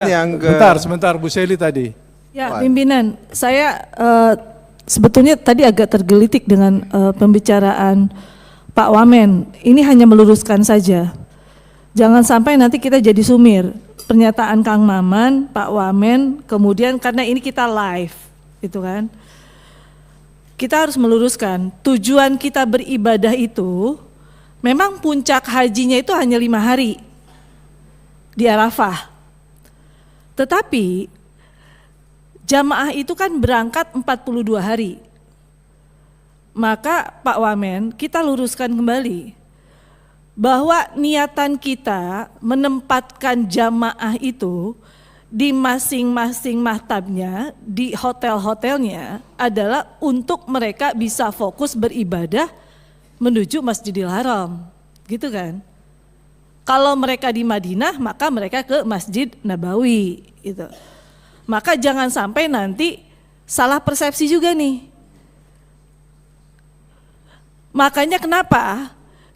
Yang ke... Sebentar Bu Seli tadi. Ya, pimpinan, saya sebetulnya tadi agak tergelitik dengan pembicaraan Pak Wamen. Ini hanya meluruskan saja. Jangan sampai nanti kita jadi sumir. Pernyataan Kang Maman, Pak Wamen, kemudian karena ini kita live, gitu kan. Kita harus meluruskan, tujuan kita beribadah itu, memang puncak hajinya itu hanya 5 hari di Arafah. Tetapi jamaah itu kan berangkat 42 hari. Maka Pak Wamen, kita luruskan kembali bahwa niatan kita menempatkan jamaah itu di masing-masing maktabnya, di hotel-hotelnya adalah untuk mereka bisa fokus beribadah menuju Masjidil Haram. Gitu kan? Kalau mereka di Madinah, maka mereka ke Masjid Nabawi, gitu. Maka jangan sampai nanti salah persepsi juga nih. Makanya kenapa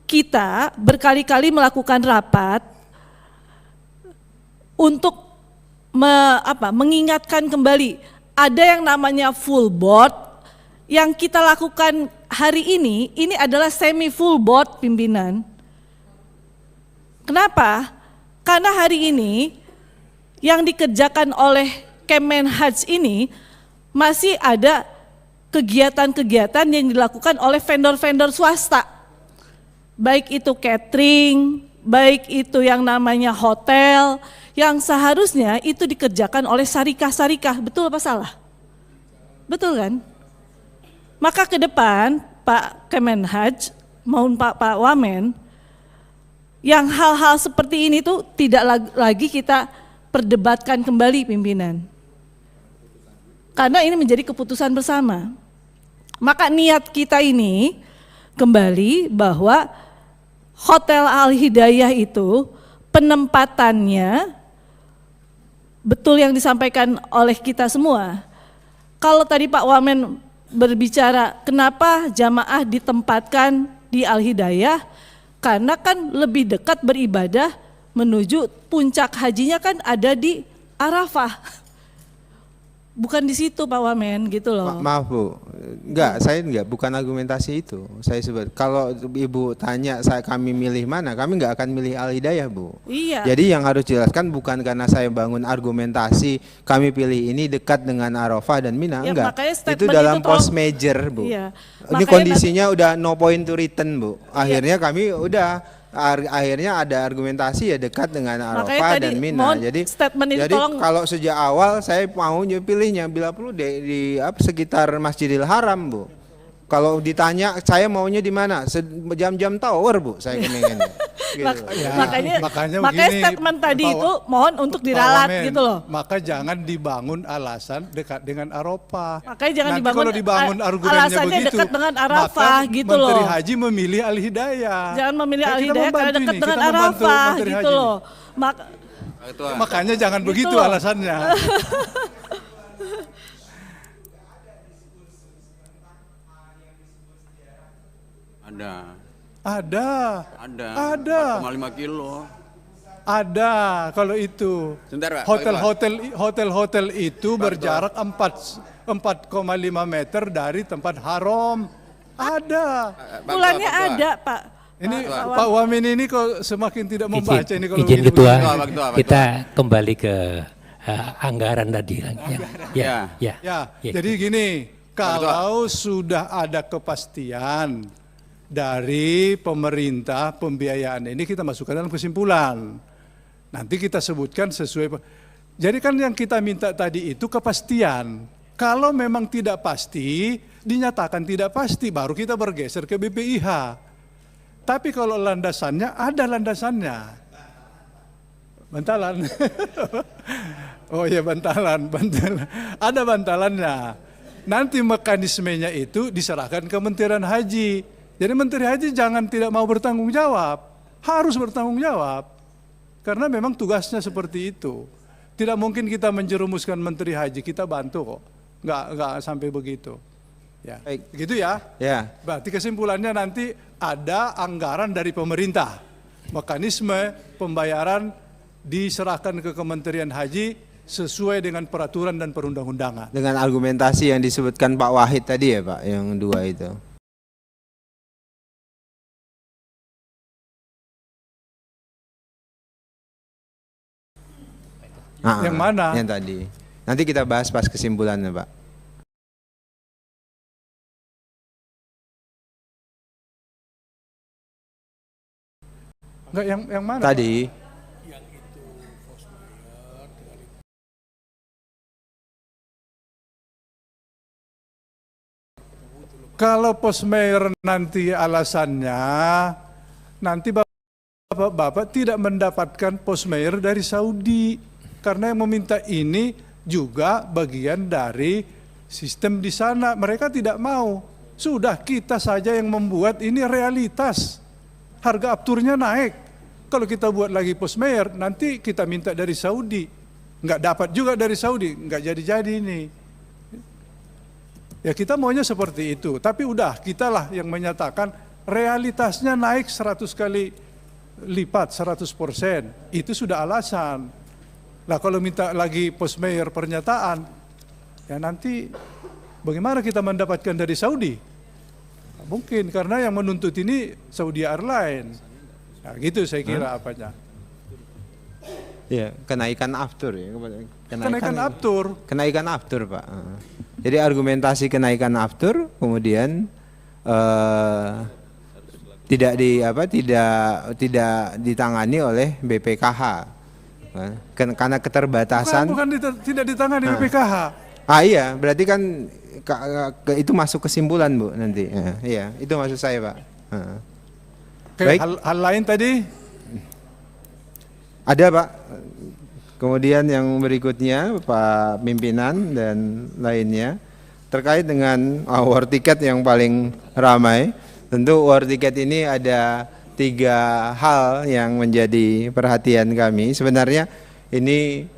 kita berkali-kali melakukan rapat untuk mengingatkan kembali ada yang namanya full board yang kita lakukan hari ini adalah semi full board pimpinan. Kenapa? Karena hari ini yang dikerjakan oleh Kemenhaj ini masih ada kegiatan-kegiatan yang dilakukan oleh vendor-vendor swasta. Baik itu catering, baik itu yang namanya hotel, yang seharusnya itu dikerjakan oleh syarikah-syarikah. Betul apa salah? Betul kan? Maka ke depan Pak Kemenhaj maupun Pak Wamen, yang hal-hal seperti ini tuh tidak lagi kita perdebatkan kembali pimpinan. Karena ini menjadi keputusan bersama. Maka niat kita ini kembali bahwa Hotel Al-Hidayah itu penempatannya betul yang disampaikan oleh kita semua. Kalau tadi Pak Wamen berbicara kenapa jamaah ditempatkan di Al-Hidayah, karena kan lebih dekat beribadah menuju puncak hajinya kan ada di Arafah. Bukan di situ Pak Wamen gitu loh. Maaf Bu, saya bukan argumentasi itu. Saya sebut kalau Ibu tanya kami milih mana, kami nggak akan milih Al-Hidayah Bu. Iya. Jadi yang harus jelaskan bukan karena saya bangun argumentasi kami pilih ini dekat dengan Arafah dan Mina, Ya, enggak. Itu itu dalam post major Bu. Iya. Ini kondisinya udah no point to return Bu. Akhirnya kami akhirnya ada argumentasi ya dekat dengan Arafah dan Mina. Jadi kalau sejak awal saya mau pilihnya bila perlu di sekitar Masjidil Haram Bu. Kalau ditanya saya maunya di mana, jam-jam tower Bu, saya pengen. Gitu. Makanya statement tadi itu mohon untuk diralat gitu loh. Maka jangan dibangun alasan dekat dengan Arafah. Makanya jangan Nanti kalau dibangun argumennya alasannya begitu, dekat dengan Arafah gitu loh. Menteri Haji memilih Al-Hidayah. Jangan memilih Al-Hidayah karena dekat dengan Arafah gitu loh. Makanya jangan gitu begitu alasannya. Ada. 4,5 kilo. Ada kalau itu. Sebentar, Pak. Hotel-hotel itu berjarak 4,5 meter dari tempat haram. Ada. Bulannya ada Pak. Ini Pak Wamen ini kok semakin tidak membaca ini kalau izin Ketua, kita kembali ke anggaran tadi. Jadi gini, kalau sudah ada kepastian dari pemerintah pembiayaan ini kita masukkan dalam kesimpulan. Nanti kita sebutkan sesuai. Jadi kan yang kita minta tadi itu kepastian. Kalau memang tidak pasti, dinyatakan tidak pasti, baru kita bergeser ke BPIH. Tapi kalau landasannya, ada landasannya. Bantalan. Oh ya bantalan. Ada bantalannya. Nanti mekanismenya itu diserahkan ke Kementerian Haji. Jadi Menteri Haji jangan tidak mau bertanggung jawab, harus bertanggung jawab. Karena memang tugasnya seperti itu. Tidak mungkin kita menjerumuskan Menteri Haji, kita bantu kok. Enggak sampai begitu. Ya. Baik. Gitu ya? Ya. Berarti kesimpulannya nanti ada anggaran dari pemerintah. Mekanisme pembayaran diserahkan ke Kementerian Haji sesuai dengan peraturan dan perundang-undangan. Dengan argumentasi yang disebutkan Pak Wahid tadi ya Pak, yang 2 itu. Yang mana? Yang tadi. Nanti kita bahas pas kesimpulannya Pak. Enggak, yang mana? Tadi. Kalau Posmayer nanti alasannya, nanti Bapak tidak mendapatkan Posmayer dari Saudi. Karena yang meminta ini juga bagian dari sistem di sana. Mereka tidak mau. Sudah kita saja yang membuat ini realitas. Harga afturnya naik. Kalau kita buat lagi Posmayer, nanti kita minta dari Saudi. Nggak dapat juga dari Saudi, nggak jadi-jadi ini. Ya kita maunya seperti itu. Tapi udah, kitalah yang menyatakan realitasnya naik 100 kali lipat, 100%. Itu sudah alasan. Nah kalau minta lagi Posmayer pernyataan, ya nanti bagaimana kita mendapatkan dari Saudi? Nah, mungkin karena yang menuntut ini Saudi Airlines. Nah gitu saya kira apanya. Ya, kenaikan aftur ya. Kenaikan aftur. Kenaikan aftur Pak. Jadi argumentasi kenaikan aftur kemudian tidak ditangani oleh BPKH. Karena keterbatasan. Bukan tidak ditangani BPKH. Iya, berarti kan itu masuk kesimpulan Bu nanti. Iya, itu maksud saya Pak. Baik. Hal lain tadi? Ada Pak. Kemudian yang berikutnya Pak Pimpinan dan lainnya terkait dengan war ticket yang paling ramai. Tentu war ticket ini ada 3 hal yang menjadi perhatian kami. Sebenarnya ini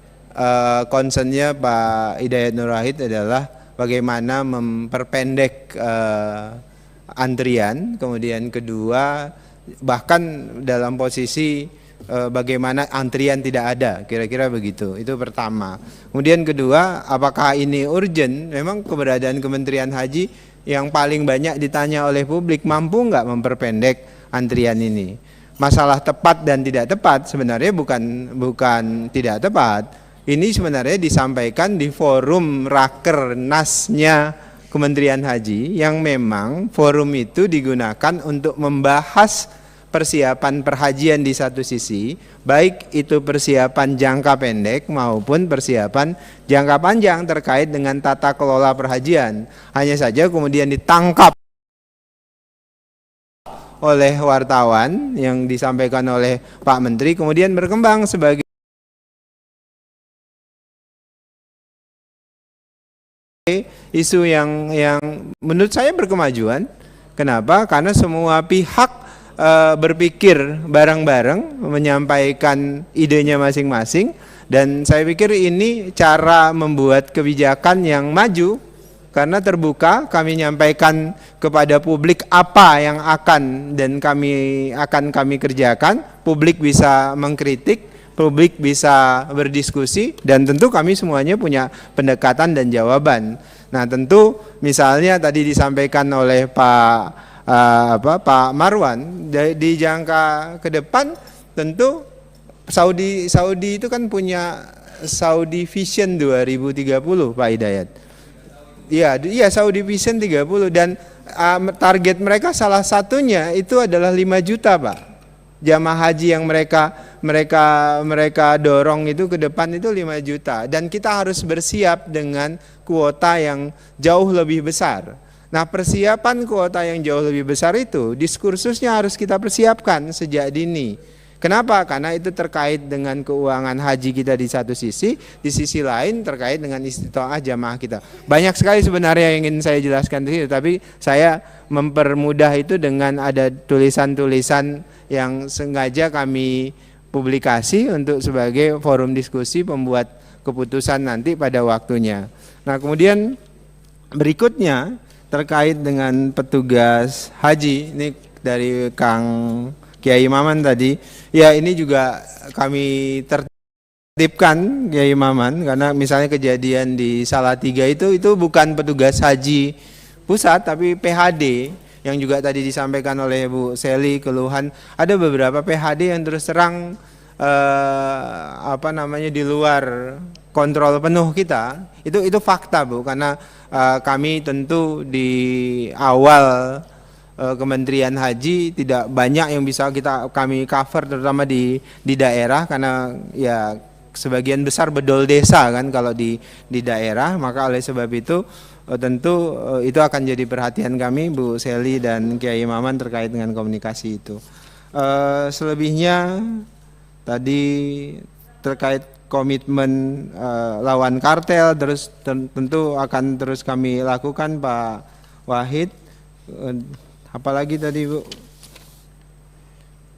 concernnya Pak Hidayat Nur Wahid adalah bagaimana memperpendek antrian. Kemudian kedua, bahkan dalam posisi bagaimana antrian tidak ada, kira-kira begitu. Itu pertama. Kemudian kedua, apakah ini urgent? Memang keberadaan Kementerian Haji yang paling banyak ditanya oleh publik, mampu nggak memperpendek antrian ini? Masalah tepat dan tidak tepat sebenarnya bukan tidak tepat. Ini sebenarnya disampaikan di forum Rakernasnya Kementerian Haji, yang memang forum itu digunakan untuk membahas persiapan perhajian di satu sisi, baik itu persiapan jangka pendek maupun persiapan jangka panjang terkait dengan tata kelola perhajian. Hanya saja kemudian ditangkap oleh wartawan yang disampaikan oleh Pak Menteri, kemudian berkembang sebagai isu yang menurut saya berkemajuan. Kenapa? Karena semua pihak berpikir bareng-bareng, menyampaikan idenya masing-masing, dan saya pikir ini cara membuat kebijakan yang maju karena terbuka. Kami nyampaikan kepada publik apa yang akan kami kerjakan, publik bisa mengkritik, publik bisa berdiskusi, dan tentu kami semuanya punya pendekatan dan jawaban. Nah tentu misalnya tadi disampaikan oleh Pak Marwan, di jangka ke depan tentu Saudi itu kan punya Saudi Vision 2030 Pak Hidayat. Iya Saudi Vision 30, dan target mereka salah satunya itu adalah 5 juta Pak. Jamaah haji yang mereka dorong itu ke depan itu 5 juta, dan kita harus bersiap dengan kuota yang jauh lebih besar. Nah, persiapan kuota yang jauh lebih besar itu diskursusnya harus kita persiapkan sejak dini. Kenapa? Karena itu terkait dengan keuangan haji kita di satu sisi, di sisi lain terkait dengan istitoah jamaah kita. Banyak sekali sebenarnya yang ingin saya jelaskan di sini, tapi saya mempermudah itu dengan ada tulisan-tulisan yang sengaja kami publikasi untuk sebagai forum diskusi pembuat keputusan nanti pada waktunya. Nah, kemudian berikutnya terkait dengan petugas haji, ini dari Kang Kiai Maman tadi, ya ini juga kami Tipkan Kiai Maman, karena misalnya kejadian di Salatiga itu bukan petugas haji pusat tapi PHD yang juga tadi disampaikan oleh Bu Seli keluhan ada beberapa PHD yang terus terang di luar kontrol penuh kita. Itu fakta Bu, karena kami tentu di awal Kementerian Haji tidak banyak yang bisa kami cover terutama di daerah karena ya sebagian besar bedol desa kan kalau di daerah, maka oleh sebab itu tentu itu akan jadi perhatian kami Bu Seli dan Kiai Maman terkait dengan komunikasi itu. Selebihnya tadi terkait komitmen lawan kartel terus tentu akan terus kami lakukan Pak Wahid. Apalagi tadi Bu?